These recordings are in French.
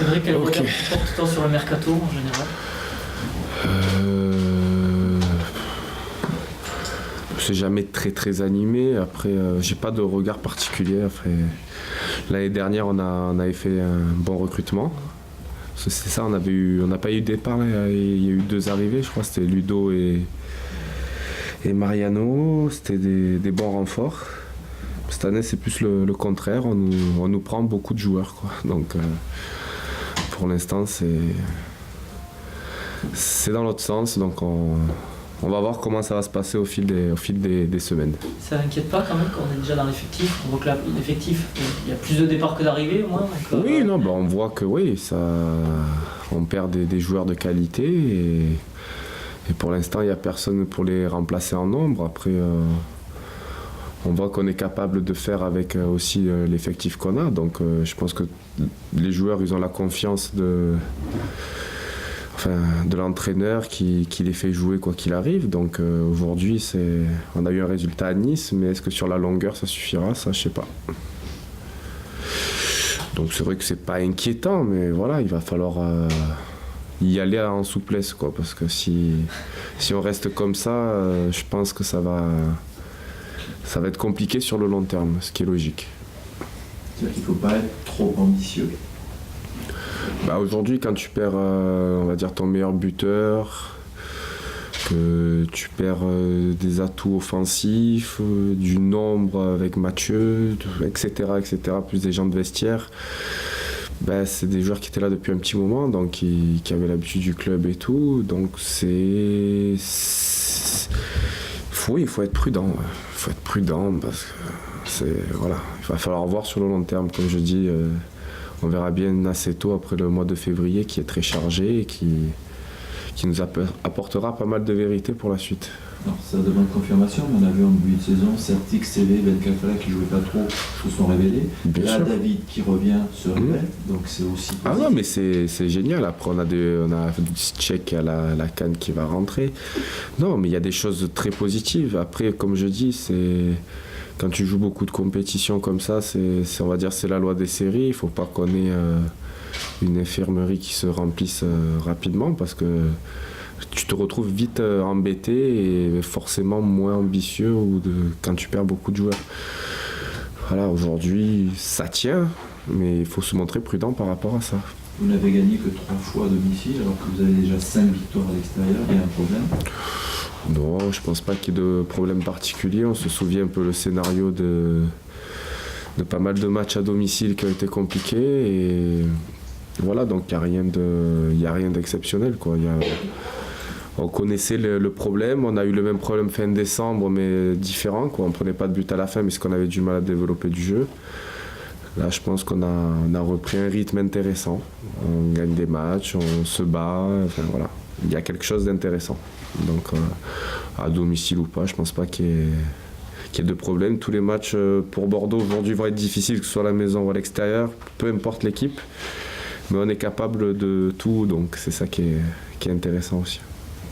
C'est vrai quel regard tu portes toi sur le mercato en général? C'est jamais très animé. Après, j'ai pas de regard particulier. Après, l'année dernière, on avait fait un bon recrutement. C'est ça, on n'a pas eu de départ. Là. Il y a eu 2 arrivées, je crois. C'était Ludo et Mariano. C'était des bons renforts. Cette année, c'est plus le contraire. On nous prend beaucoup de joueurs, quoi. Donc, pour l'instant, c'est dans l'autre sens. Donc, on va voir comment ça va se passer au fil des semaines. Ça n'inquiète pas quand même qu'on est déjà dans l'effectif? On voit que l'effectif, il y a plus de départs que d'arrivées au moins. Oui, non, on voit que oui, on perd des joueurs de qualité et pour l'instant, il n'y a personne pour les remplacer en nombre. Après, on voit qu'on est capable de faire avec aussi l'effectif qu'on a. Donc, je pense que les joueurs, ils ont la confiance de l'entraîneur qui les fait jouer quoi qu'il arrive. Donc aujourd'hui, on a eu un résultat à Nice, mais est-ce que sur la longueur ça suffira? Ça, je sais pas. Donc c'est vrai que c'est pas inquiétant, mais voilà, il va falloir y aller en souplesse, quoi, parce que si on reste comme ça, je pense que ça va être compliqué sur le long terme, ce qui est logique. C'est-à-dire qu'il ne faut pas être trop ambitieux. Aujourd'hui, quand tu perds, on va dire, ton meilleur buteur, que tu perds des atouts offensifs, du nombre avec Mathieu, etc., plus des gens de vestiaire, c'est des joueurs qui étaient là depuis un petit moment, donc qui avaient l'habitude du club et tout. Donc il faut être prudent. Il faut être prudent parce que il va falloir voir sur le long terme, comme je dis. On verra bien assez tôt après le mois de février qui est très chargé et qui nous apportera pas mal de vérité pour la suite. Alors ça demande confirmation, mais on a vu en début de saison, Sertic, CV, Ben Kafala qui ne jouaient pas trop se sont révélés. Bien là, sûr. David qui revient se révèle, donc c'est aussi positif. Ah non, mais c'est génial. Après, on a du Tchèque à la CAN qui va rentrer. Non, mais il y a des choses très positives. Après, comme je dis, quand tu joues beaucoup de compétitions comme ça, on va dire c'est la loi des séries. Il ne faut pas qu'on ait une infirmerie qui se remplisse rapidement parce que tu te retrouves vite embêté et forcément moins ambitieux quand tu perds beaucoup de joueurs. Voilà, aujourd'hui, ça tient, mais il faut se montrer prudent par rapport à ça. Vous n'avez gagné que 3 fois à domicile alors que vous avez déjà 5 victoires à l'extérieur. Il y a un problème? Non, je pense pas qu'il y ait de problème particulier. On se souvient un peu le scénario de pas mal de matchs à domicile qui ont été compliqués. Et voilà, donc il n'y a rien d'exceptionnel, quoi. On connaissait le problème. On a eu le même problème fin décembre, mais différent, quoi. On ne prenait pas de but à la fin, mais parce qu'on avait du mal à développer du jeu. Là, je pense qu'on a repris un rythme intéressant. On gagne des matchs, on se bat. Enfin, voilà. Il y a quelque chose d'intéressant. Donc, à domicile ou pas, je pense pas qu'il y ait de problème. Tous les matchs pour Bordeaux aujourd'hui vont être difficiles, que ce soit à la maison ou à l'extérieur, peu importe l'équipe. Mais on est capable de tout, donc c'est ça qui est intéressant aussi.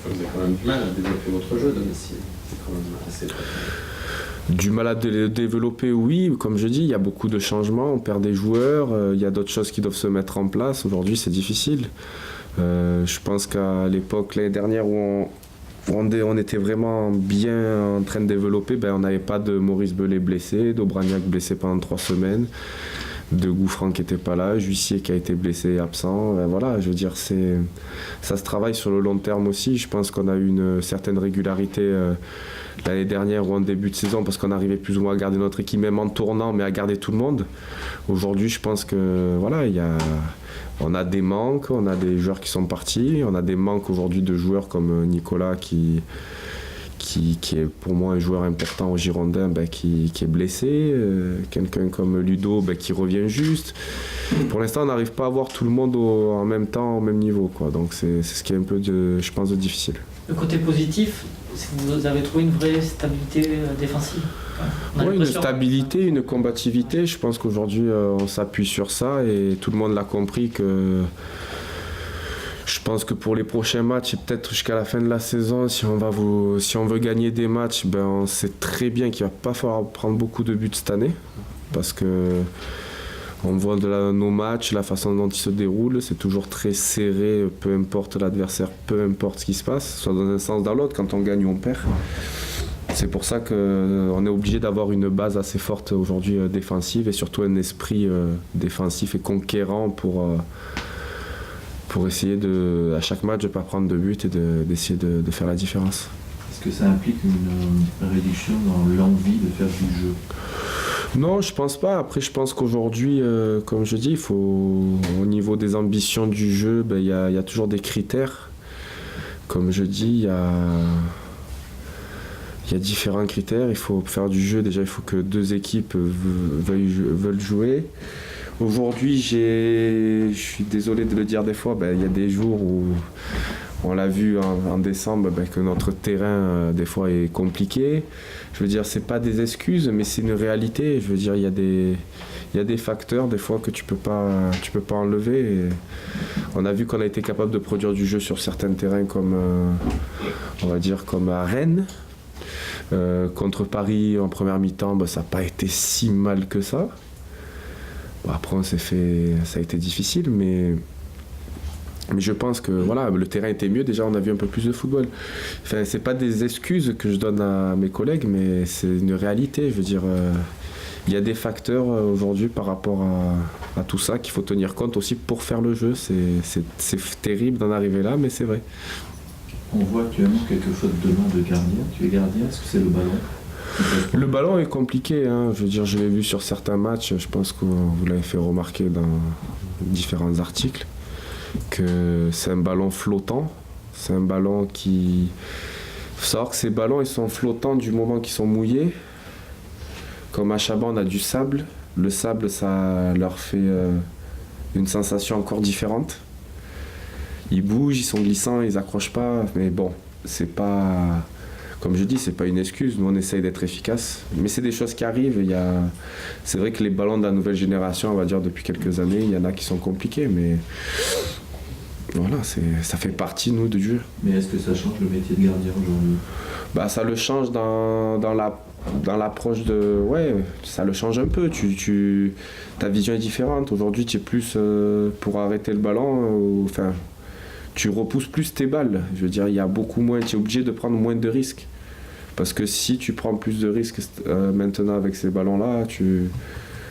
Vous avez quand même du mal à développer votre jeu à domicile. C'est quand même assez... Du mal à développer, oui. Comme je dis, il y a beaucoup de changements. On perd des joueurs. Il y a d'autres choses qui doivent se mettre en place. Aujourd'hui, c'est difficile. Je pense qu'à l'époque, l'année dernière, où on était vraiment bien en train de développer, on n'avait pas de Maurice Belay blessé, d'Aubragnac blessé pendant 3 semaines, de Gouffran qui n'était pas là, Jussier qui a été blessé et absent. Voilà, je veux dire, ça se travaille sur le long terme aussi. Je pense qu'on a eu une certaine régularité l'année dernière ou en début de saison parce qu'on arrivait plus ou moins à garder notre équipe, même en tournant, mais à garder tout le monde. Aujourd'hui, je pense que voilà, on a des manques, on a des joueurs qui sont partis, on a des manques aujourd'hui de joueurs comme Nicolas qui est pour moi un joueur important au Girondins qui est blessé, quelqu'un comme Ludo qui revient juste. Pour l'instant, on n'arrive pas à avoir tout le monde en même temps, au même niveau, quoi. Donc c'est ce qui est un peu, je pense, difficile. Le côté positif, c'est que vous avez trouvé une vraie stabilité défensive. Oui, une stabilité, une combativité. Je pense qu'aujourd'hui, on s'appuie sur ça et tout le monde l'a compris que je pense que pour les prochains matchs et peut-être jusqu'à la fin de la saison, si on veut gagner des matchs, on sait très bien qu'il ne va pas falloir prendre beaucoup de buts cette année parce que On voit nos matchs, la façon dont ils se déroulent, c'est toujours très serré, peu importe l'adversaire, peu importe ce qui se passe, soit dans un sens ou dans l'autre, quand on gagne ou on perd. C'est pour ça qu'on est obligé d'avoir une base assez forte aujourd'hui défensive et surtout un esprit défensif et conquérant pour essayer à chaque match de ne pas prendre de but et d'essayer de faire la différence. Est-ce que ça implique une réduction dans l'envie de faire du jeu ? Non, je pense pas. Après, je pense qu'aujourd'hui, comme je dis, au niveau des ambitions du jeu, il y a toujours des critères. Comme je dis, il y a différents critères. Il faut faire du jeu. Déjà, il faut que deux équipes veulent jouer. Aujourd'hui, je suis désolé de le dire des fois, il y a des jours où on l'a vu en décembre que notre terrain des fois est compliqué. Je veux dire, c'est pas des excuses, mais c'est une réalité. Je veux dire, il y a des facteurs des fois que tu peux pas enlever. Et on a vu qu'on a été capable de produire du jeu sur certains terrains comme on va dire comme à Rennes. Contre Paris en première mi-temps, ça n'a pas été si mal que ça. Bon, après, ça a été difficile, mais je pense que voilà, le terrain était mieux. Déjà, on a vu un peu plus de football. Enfin, c'est pas des excuses que je donne à mes collègues, mais c'est une réalité. Je veux dire, il y a des facteurs aujourd'hui par rapport à tout ça qu'il faut tenir compte aussi pour faire le jeu. C'est terrible d'en arriver là, mais c'est vrai. On voit actuellement quelques fautes de main de gardien. Tu es gardien, est-ce que c'est le ballon ? Le ballon est compliqué, hein. Je veux dire, je l'ai vu sur certains matchs, je pense que vous l'avez fait remarquer dans différents articles, que c'est un ballon flottant, c'est un ballon qui... Il faut savoir que ces ballons, ils sont flottants du moment qu'ils sont mouillés. Comme à Chaban, on a du sable. Le sable, ça leur fait une sensation encore différente. Ils bougent, ils sont glissants, ils accrochent pas, mais bon, c'est pas... Comme je dis, c'est pas une excuse, nous on essaye d'être efficace, mais c'est des choses qui arrivent. C'est vrai que les ballons de la nouvelle génération, on va dire depuis quelques années, il y en a qui sont compliqués, mais voilà, ça fait partie, nous, du jeu. Mais est-ce que ça change le métier de gardien aujourd'hui ? Ça le change dans l'approche de... Ouais, ça le change un peu, ta vision est différente. Aujourd'hui, tu es plus pour arrêter le ballon, enfin... Tu repousses plus tes balles. Je veux dire, il y a beaucoup moins, tu es obligé de prendre moins de risques. Parce que si tu prends plus de risques maintenant avec ces ballons-là,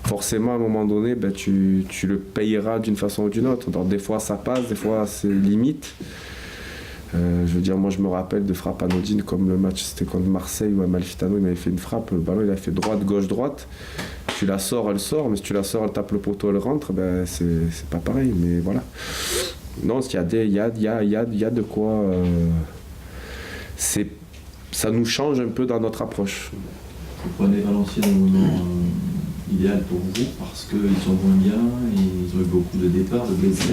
forcément à un moment donné, tu le payeras d'une façon ou d'une autre. Donc, des fois ça passe, des fois c'est limite. Je veux dire, moi je me rappelle de frappes anodines comme le match c'était contre Marseille où Amalfitano il m'avait fait une frappe, le ballon il a fait droite, gauche, droite. Tu la sors, elle sort, mais si tu la sors, elle tape le poteau, elle rentre, c'est pas pareil, mais voilà. Non, il y a de quoi. Ça nous change un peu dans notre approche. Vous prenez Valenciennes au moment idéal pour vous parce qu'ils sont moins bien, ils ont eu beaucoup de départs, de blessés.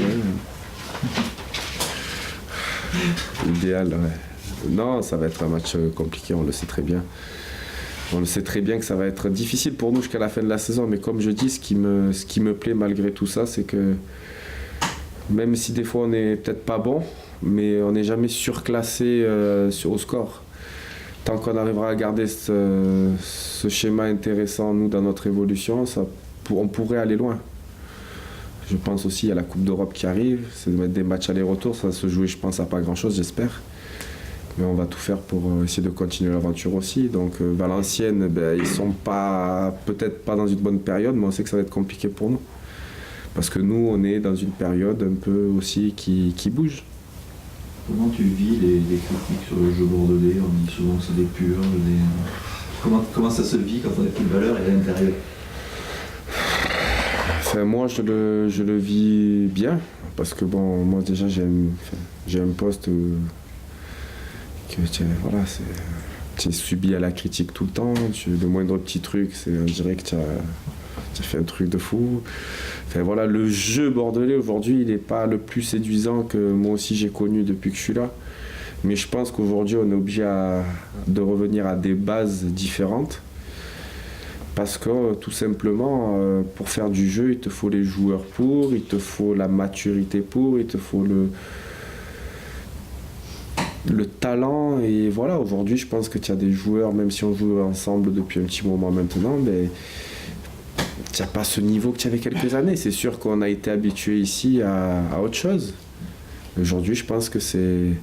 Idéal, ouais. Non, ça va être un match compliqué, on le sait très bien. On le sait très bien que ça va être difficile pour nous jusqu'à la fin de la saison, mais comme je dis, ce qui me plaît malgré tout ça, c'est que même si des fois on n'est peut-être pas bon, mais on n'est jamais surclassé au score. Tant qu'on arrivera à garder ce schéma intéressant, nous, dans notre évolution, on pourrait aller loin. Je pense aussi à la Coupe d'Europe qui arrive, c'est de mettre des matchs aller-retour, ça va se jouer, je pense, à pas grand-chose, j'espère. Mais on va tout faire pour essayer de continuer l'aventure aussi. Donc Valenciennes, ils sont peut-être pas dans une bonne période, mais on sait que ça va être compliqué pour nous. Parce que nous, on est dans une période un peu aussi qui bouge. Comment tu vis les critiques sur le jeu bordelais ? On dit souvent que c'est des purges. Comment ça se vit quand on n'a plus de valeur et à l'intérieur ? Enfin, moi, je le vis bien. Parce que bon, moi déjà, j'ai un poste que tu es subi à la critique tout le temps. Le moindre petit truc, on dirait que tu as fait un truc de fou. Enfin, voilà, le jeu bordelais aujourd'hui, il n'est pas le plus séduisant que moi aussi j'ai connu depuis que je suis là. Mais je pense qu'aujourd'hui, on est obligé de revenir à des bases différentes. Parce que tout simplement, pour faire du jeu, il te faut les joueurs pour, il te faut la maturité pour, il te faut le talent. Et voilà, aujourd'hui, je pense que tu as des joueurs, même si on joue ensemble depuis un petit moment maintenant, mais tu n'as pas ce niveau que tu avais quelques années. C'est sûr qu'on a été habitué ici à autre chose. Aujourd'hui, je pense que c'est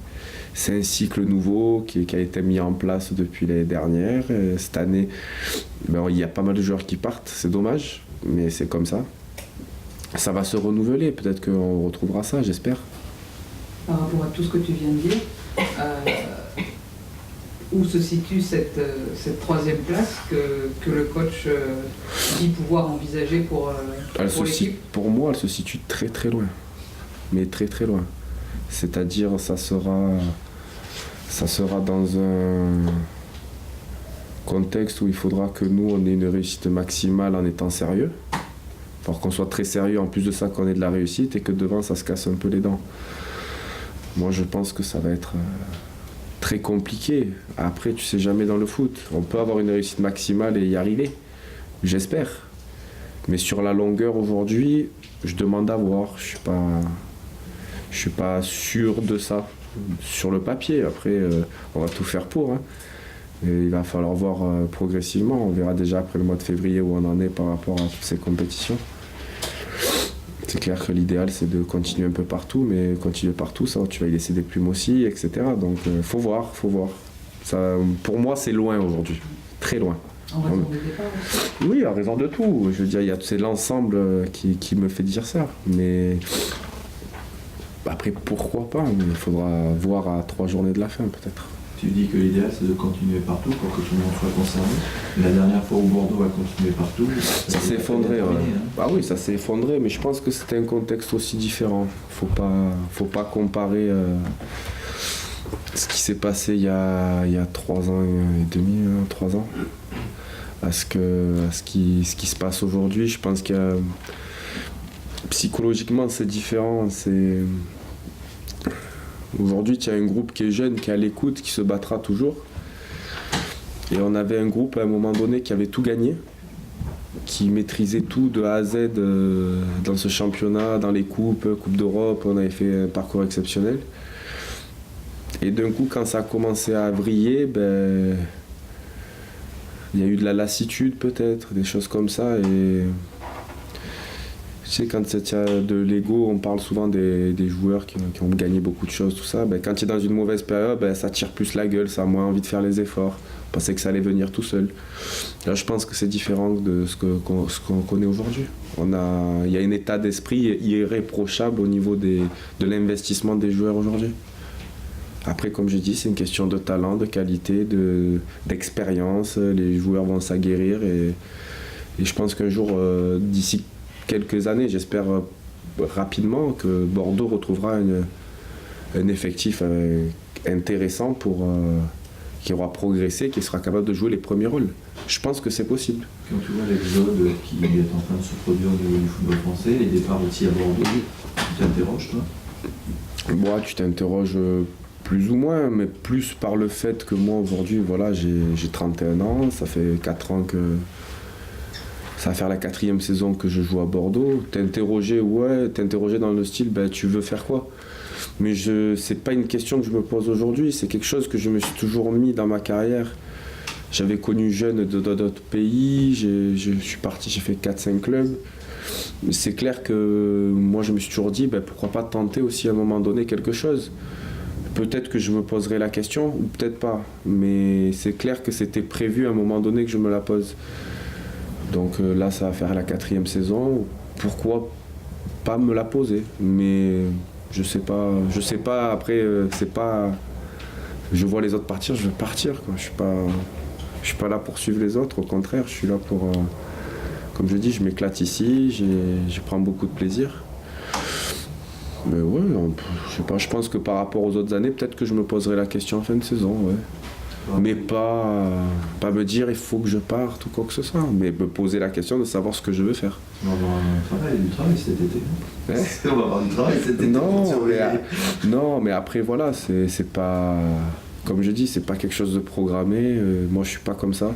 un cycle nouveau qui a été mis en place depuis l'année dernière. Et cette année, il y a pas mal de joueurs qui partent, c'est dommage, mais c'est comme ça. Ça va se renouveler, peut-être qu'on retrouvera ça, j'espère. Par rapport à tout ce que tu viens de dire, où se situe cette troisième place que le coach dit pouvoir envisager pour l'équipe? Pour moi, elle se situe très très loin. Mais très très loin. C'est-à-dire, ça sera dans un contexte où il faudra que nous, on ait une réussite maximale en étant sérieux. Pour qu'on soit très sérieux, en plus de ça, qu'on ait de la réussite et que devant, ça se casse un peu les dents. Moi, je pense que ça va être très compliqué. Après, tu sais jamais dans le foot. On peut avoir une réussite maximale et y arriver. J'espère. Mais sur la longueur, aujourd'hui, je demande à voir. Je suis pas sûr de ça. Sur le papier, après, on va tout faire pour. Hein. Et il va falloir voir progressivement. On verra déjà après le mois de février où on en est par rapport à toutes ces compétitions. C'est clair que l'idéal, c'est de continuer un peu partout, mais continuer partout, ça, tu vas y laisser des plumes aussi, etc. Donc, faut voir. Ça, pour moi, c'est loin aujourd'hui. Très loin. En raison du départ aussi. Oui, en raison de tout. Je veux dire, c'est l'ensemble qui me fait dire ça. Mais après, pourquoi pas? Il faudra voir à 3 journées de la fin, peut-être. Tu dis que l'idéal, c'est de continuer partout pour que tout le monde soit concerné. La dernière fois où Bordeaux a continué partout, ça s'est effondré. terminé, Ouais. hein. Bah oui, ça s'est effondré, mais je pense que c'était un contexte aussi différent. Faut pas comparer ce qui s'est passé il y a 3 ans et demi, 3 ans, à ce qui se passe aujourd'hui. Je pense que psychologiquement, c'est différent. Aujourd'hui, tu as un groupe qui est jeune, qui est à l'écoute, qui se battra toujours. Et on avait un groupe à un moment donné qui avait tout gagné, qui maîtrisait tout de A à Z dans ce championnat, dans les Coupe d'Europe. On avait fait un parcours exceptionnel. Et d'un coup, quand ça a commencé à vriller, il y a eu de la lassitude peut-être, des choses comme ça. Et tu sais, quand il y a de l'ego, on parle souvent des joueurs qui ont gagné beaucoup de choses, tout ça. Quand tu es dans une mauvaise période, ça tire plus la gueule, ça a moins envie de faire les efforts. On pensait que ça allait venir tout seul. Là, je pense que c'est différent de ce qu'on connaît aujourd'hui. Il y a un état d'esprit irréprochable au niveau de l'investissement des joueurs aujourd'hui. Après, comme je dis, c'est une question de talent, de qualité, d'expérience. Les joueurs vont s'aguerrir et je pense qu'un jour, d'ici quelques années, j'espère rapidement que Bordeaux retrouvera un effectif intéressant qui aura progressé, qui sera capable de jouer les premiers rôles. Je pense que c'est possible. Quand tu vois l'exode qui est en train de se produire au niveau du football français, les départs aussi à Bordeaux, tu t'interroges, toi? Moi, tu t'interroges plus ou moins, mais plus par le fait que moi, aujourd'hui, voilà, j'ai 31 ans, ça fait 4 ans que... Ça va faire la 4e saison que je joue à Bordeaux. T'interroger dans le style, tu veux faire quoi? Mais c'est pas une question que je me pose aujourd'hui, c'est quelque chose que je me suis toujours mis dans ma carrière. J'avais connu jeune d'autres pays, je suis parti, j'ai fait 4-5 clubs. Mais c'est clair que moi je me suis toujours dit, pourquoi pas tenter aussi à un moment donné quelque chose? Peut-être que je me poserai la question, ou peut-être pas. Mais c'est clair que c'était prévu à un moment donné que je me la pose. Donc là, ça va faire la 4e saison. Pourquoi pas me la poser? Mais je sais pas. Après, c'est pas. Je vois les autres partir, je veux partir, quoi. Je suis pas là pour suivre les autres. Au contraire, je suis là pour. Comme je dis, je m'éclate ici. Je prends beaucoup de plaisir. Mais ouais, je sais pas. Je pense que par rapport aux autres années, peut-être que je me poserai la question en fin de saison, ouais. Mais pas me dire il faut que je parte ou quoi que ce soit, mais me poser la question de savoir ce que je veux faire. On va avoir du travail cet été. On va avoir du travail cet été. Non, mais après voilà, c'est pas, comme je dis, c'est pas quelque chose de programmé. Moi je suis pas comme ça.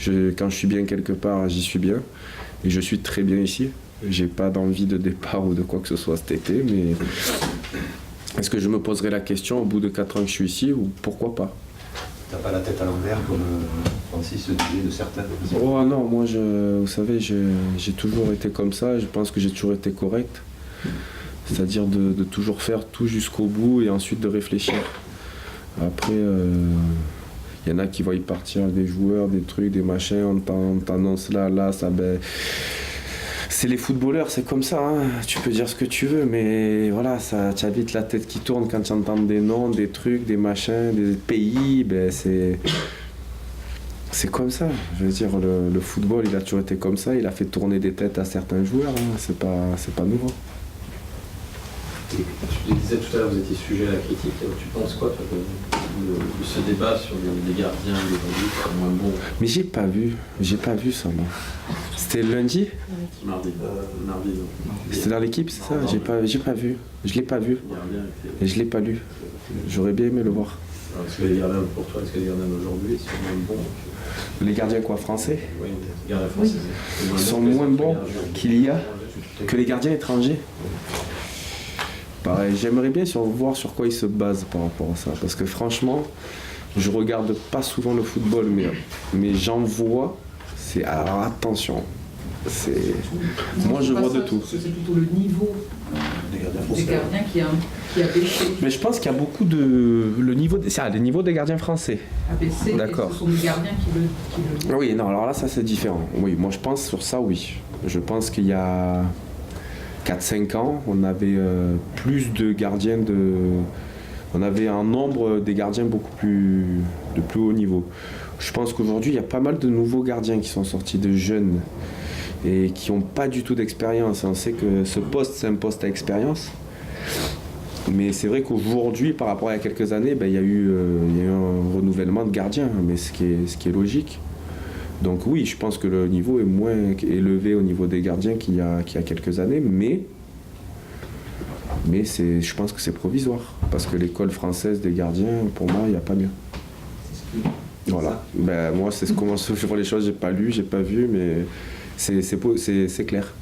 Quand je suis bien quelque part, j'y suis bien. Et je suis très bien ici. J'ai pas d'envie de départ ou de quoi que ce soit cet été, mais est-ce que je me poserai la question au bout de 4 ans que je suis ici ou pourquoi pas? T'as pas la tête à l'envers comme Francis le disait de certains. Oh non, moi, vous savez, j'ai toujours été comme ça. Je pense que j'ai toujours été correct. C'est-à-dire de toujours faire tout jusqu'au bout et ensuite de réfléchir. Après, il y en a qui vont y partir des joueurs, des trucs, des machins, on t'annonce là, ça, ben... C'est les footballeurs, c'est comme ça, hein. Tu peux dire ce que tu veux, mais voilà, tu as vite la tête qui tourne quand tu entends des noms, des trucs, des machins, des pays, ben c'est comme ça. Je veux dire, le football, il a toujours été comme ça, il a fait tourner des têtes à certains joueurs, hein. C'est pas nouveau. Et tu disais tout à l'heure, vous étiez sujet à la critique. Tu penses quoi, toi, de ce débat sur les gardiens d'aujourd'hui qui sont moins bons? Mais j'ai pas vu ça, moi. C'était lundi? Mardi. C'était dans l'équipe, c'est ça? J'ai pas vu. Je l'ai pas vu. Et je l'ai pas lu. J'aurais bien aimé le voir. Alors, est-ce que les gardiens, pour toi, est-ce que les gardiens d'aujourd'hui sont moins bons Les gardiens quoi, français? Oui, les gardiens français. Ils sont moins bons qu'il y a que les gardiens étrangers. Pareil, j'aimerais bien voir sur quoi ils se basent par rapport à ça. Parce que franchement, je regarde pas souvent le football, mais j'en vois. Alors attention. Moi je vois de tout. C'est plutôt le niveau des gardiens qui a baissé. Mais je pense qu'il y a beaucoup de. Le niveau des gardiens français. A baissé. D'accord. Et ce sont les gardiens qui le. Oui, non, alors là, ça c'est différent. Oui, moi je pense sur ça, oui. Je pense qu'il y a 4-5 ans, on avait plus de gardiens On avait un nombre des gardiens de plus haut niveau. Je pense qu'aujourd'hui, il y a pas mal de nouveaux gardiens qui sont sortis, de jeunes, et qui n'ont pas du tout d'expérience. On sait que ce poste, c'est un poste à expérience. Mais c'est vrai qu'aujourd'hui, par rapport à il y a quelques années, il y a eu un renouvellement de gardiens, mais ce qui est logique. Donc oui, je pense que le niveau est moins élevé au niveau des gardiens qu'il y a quelques années, mais je pense que c'est provisoire. Parce que l'école française des gardiens, pour moi, il n'y a pas mieux. Voilà. Moi, c'est comment je vois les choses, j'ai pas lu, j'ai pas vu, mais c'est clair.